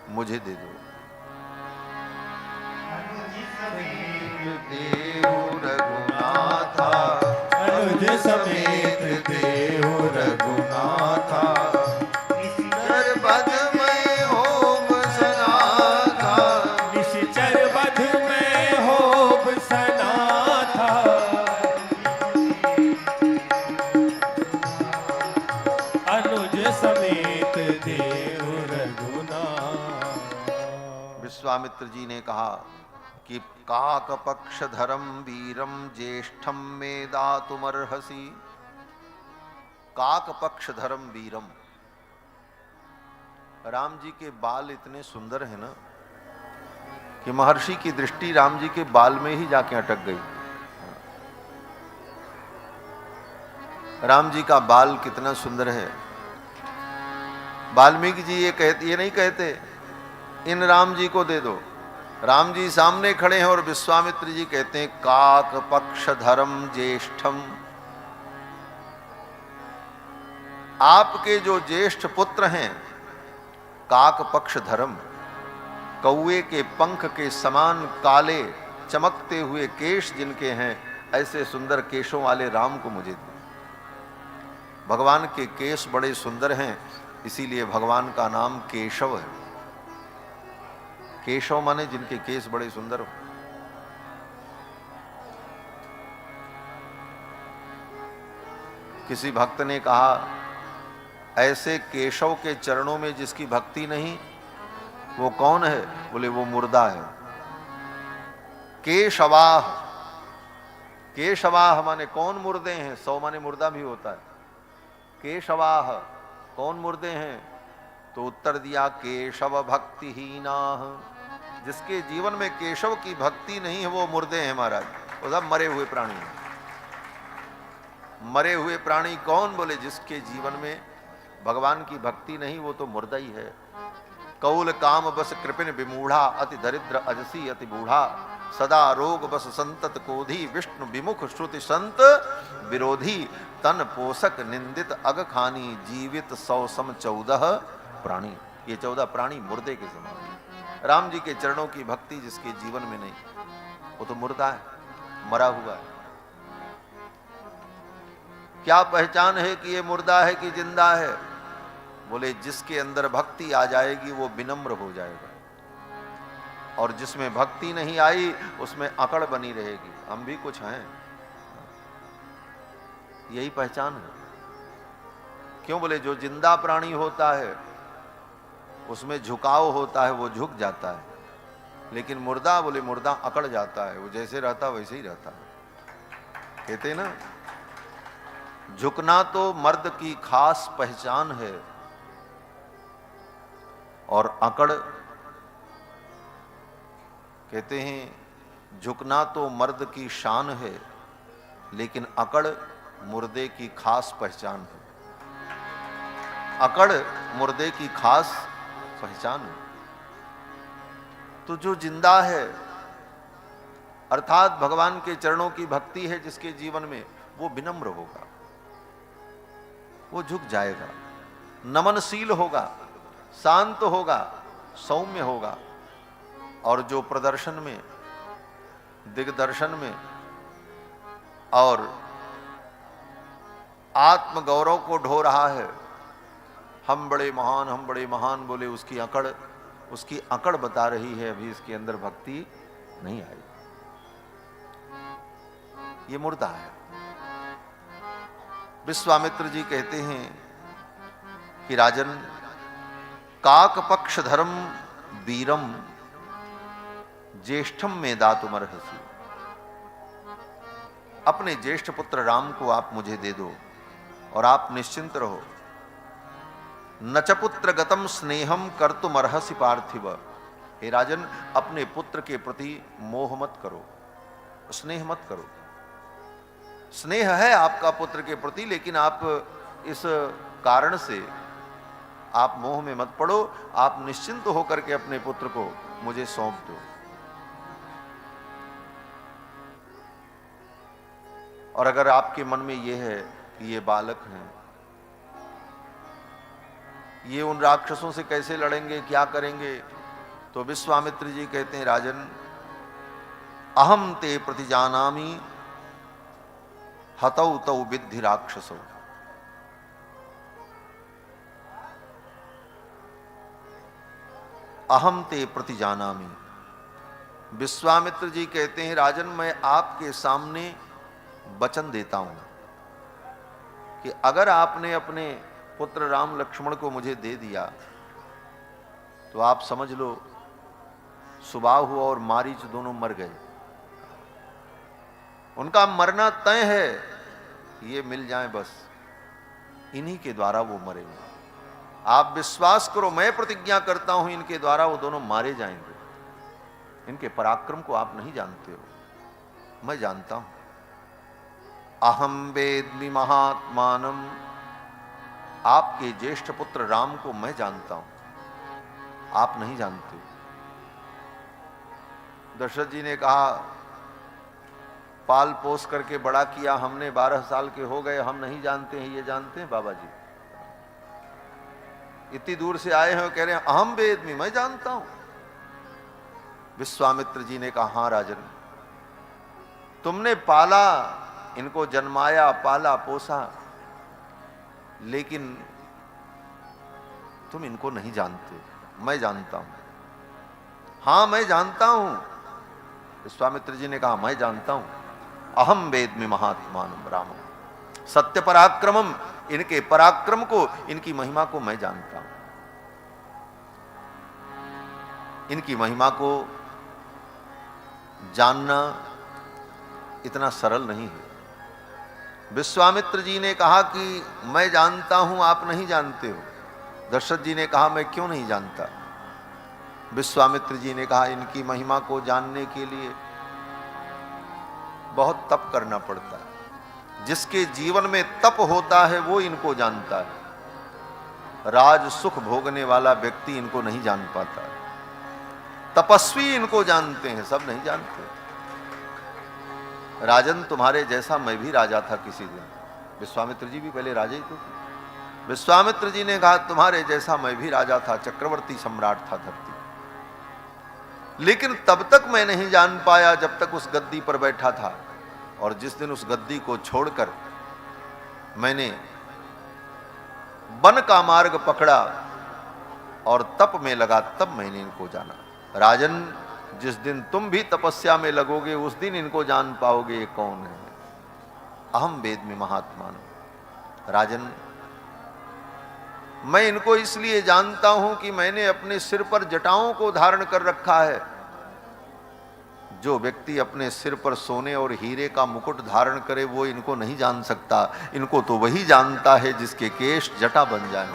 S1: मुझे दे दो। देहु रघुनाथा,
S2: अनुज समेत देहु रघुनाथा,
S1: निश्चर बध में होम सनाथा,
S2: निश्चर बध में होम सनाथा, अनुज समेत देहु रघुनाथा।
S1: विश्वामित्र जी ने कहा कि काक पक्ष धरम वीरम ज्येष्ठम में दातुमर्हसि। काक पक्ष धरम वीरम, राम जी के बाल इतने सुंदर हैं ना कि महर्षि की दृष्टि राम जी के बाल में ही जाके अटक गई। राम जी का बाल कितना सुंदर है। वाल्मीकि जी ये नहीं कहते इन राम जी को दे दो। राम जी सामने खड़े हैं और विश्वामित्र जी कहते हैं काक पक्ष धरम ज्येष्ठम। आपके जो ज्येष्ठ पुत्र हैं, काक पक्ष धरम, कौए के पंख के समान काले चमकते हुए केश जिनके हैं, ऐसे सुंदर केशों वाले राम को मुझे दो। भगवान के केश बड़े सुंदर हैं, इसीलिए भगवान का नाम केशव है। केशव माने जिनके केश बड़े सुंदर हो। किसी भक्त ने कहा ऐसे केशव के चरणों में जिसकी भक्ति नहीं, वो कौन है? बोले वो मुर्दा है। केशवाह, केशवाह माने कौन मुर्दे हैं? 100 माने मुर्दा भी होता है। केशवाह कौन मुर्दे हैं? तो उत्तर दिया केशव भक्तिहीना, जिसके जीवन में केशव की भक्ति नहीं है वो मुर्दे हैं महाराज, वो सब मरे हुए प्राणी हैं। मरे हुए प्राणी कौन? बोले जिसके जीवन में भगवान की भक्ति नहीं, वो तो मुर्दा ही है। कौल काम बस कृपिन विमूढ़ा, अति दरिद्र अजसी अति बूढ़ा, सदा रोग बस संतत कोधी, विष्णु विमुख श्रुति संत विरोधी, तन पोषक निंदित अग खानी, जीवित 100 सम 14 प्राणी। ये 14 प्राणी मुर्दे के समान। राम जी के चरणों की भक्ति जिसके जीवन में नहीं, वो तो मुर्दा है, मरा हुआ है। क्या पहचान है कि ये मुर्दा है कि जिंदा है? बोले जिसके अंदर भक्ति आ जाएगी वो विनम्र हो जाएगा, और जिसमें भक्ति नहीं आई उसमें अकड़ बनी रहेगी। हम भी कुछ हैं, यही पहचान है। क्यों? बोले जो जिंदा प्राणी होता है उसमें झुकाव होता है, वो झुक जाता है, लेकिन मुर्दा, बोले मुर्दा अकड़ जाता है, वो जैसे रहता वैसे ही रहता है। कहते ना, झुकना तो मर्द की खास पहचान है, और अकड़, कहते हैं झुकना तो मर्द की शान है, लेकिन अकड़ मुर्दे की खास पहचान है। अकड़ मुर्दे की खास पहचान है। तो जो जिंदा है, अर्थात भगवान के चरणों की भक्ति है जिसके जीवन में, वो विनम्र होगा, वो झुक जाएगा, नमनशील होगा, शांत होगा, सौम्य होगा। और जो प्रदर्शन में, दिग्दर्शन में और आत्मगौरव को ढो रहा है, हम बड़े महान, हम बड़े महान, बोले उसकी अकड़ बता रही है अभी इसके अंदर भक्ति नहीं आई, ये मुर्दा है। विश्वामित्र जी कहते हैं कि राजन, काक पक्ष धर्म वीरम ज्येष्ठम में दातुमर्हसि। अपने ज्येष्ठ पुत्र राम को आप मुझे दे दो और आप निश्चिंत रहो। नच पुत्र गतम स्नेहम कर्तुमर्हसि पार्थिव। हे राजन, अपने पुत्र के प्रति मोह मत करो, स्नेह मत करो। स्नेह है आपका पुत्र के प्रति, लेकिन आप इस कारण से आप मोह में मत पड़ो। आप निश्चिंत होकर के अपने पुत्र को मुझे सौंप दो। और अगर आपके मन में यह है कि ये बालक हैं, ये उन राक्षसों से कैसे लड़ेंगे, क्या करेंगे, तो विश्वामित्र जी कहते हैं राजन, अहम ते प्रतिजानामि हतौ तौ विद्धि राक्षसौ। अहम ते प्रतिजानामि। विश्वामित्र जी कहते हैं राजन, मैं आपके सामने वचन देता हूं कि अगर आपने अपने पुत्र राम लक्ष्मण को मुझे दे दिया तो आप समझ लो सुबाहु और मारीच दोनों मर गए। उनका मरना तय है, ये मिल जाए बस, इन्हीं के द्वारा वो मरेंगे। आप विश्वास करो, मैं प्रतिज्ञा करता हूं इनके द्वारा वो दोनों मारे जाएंगे। इनके पराक्रम को आप नहीं जानते हो, मैं जानता हूं। अहम वेद्मि महात्मानम, आपके ज्येष्ठ पुत्र राम को मैं जानता हूं, आप नहीं जानते। दशरथ जी ने कहा पाल पोस करके बड़ा किया हमने, 12 साल के हो गए, हम नहीं जानते हैं, ये जानते हैं बाबा जी। इतनी दूर से आए हैं, कह रहे हैं अहम वेद्मि, मैं जानता हूं। विश्वामित्र जी ने कहा हां राजन, तुमने पाला, इनको जन्माया, पाला पोसा, लेकिन तुम इनको नहीं जानते, मैं जानता हूं। हां मैं जानता हूं। विश्वामित्र जी ने कहा मैं जानता हूं। अहम वेद्मि महात्मानम रामम सत्य पराक्रमम, इनके पराक्रम को, इनकी महिमा को मैं जानता हूं। इनकी महिमा को जानना इतना सरल नहीं है। विश्वामित्र जी ने कहा कि मैं जानता हूं, आप नहीं जानते हो। दशरथ जी ने कहा मैं क्यों नहीं जानता। विश्वामित्र जी ने कहा इनकी महिमा को जानने के लिए बहुत तप करना पड़ता है। जिसके जीवन में तप होता है वो इनको जानता है। राज सुख भोगने वाला व्यक्ति इनको नहीं जान पाता है। तपस्वी इनको जानते हैं, सब नहीं जानते। राजन तुम्हारे जैसा मैं भी राजा था किसी दिन। विश्वामित्र जी भी पहले राजा ही तो थे। विश्वामित्र जी ने कहा तुम्हारे जैसा मैं भी राजा था, चक्रवर्ती सम्राट था धरती, लेकिन तब तक मैं नहीं जान पाया जब तक उस गद्दी पर बैठा था। और जिस दिन उस गद्दी को छोड़कर मैंने वन का मार्ग पकड़ा और तप में लगा, तब मैंने इनको जाना। राजन जिस दिन तुम भी तपस्या में लगोगे उस दिन इनको जान पाओगे ये कौन है। अहम वेद्मि महात्मान। राजन मैं इनको इसलिए जानता हूं कि मैंने अपने सिर पर जटाओं को धारण कर रखा है। जो व्यक्ति अपने सिर पर सोने और हीरे का मुकुट धारण करे वो इनको नहीं जान सकता। इनको तो वही जानता है जिसके केश जटा बन जाए।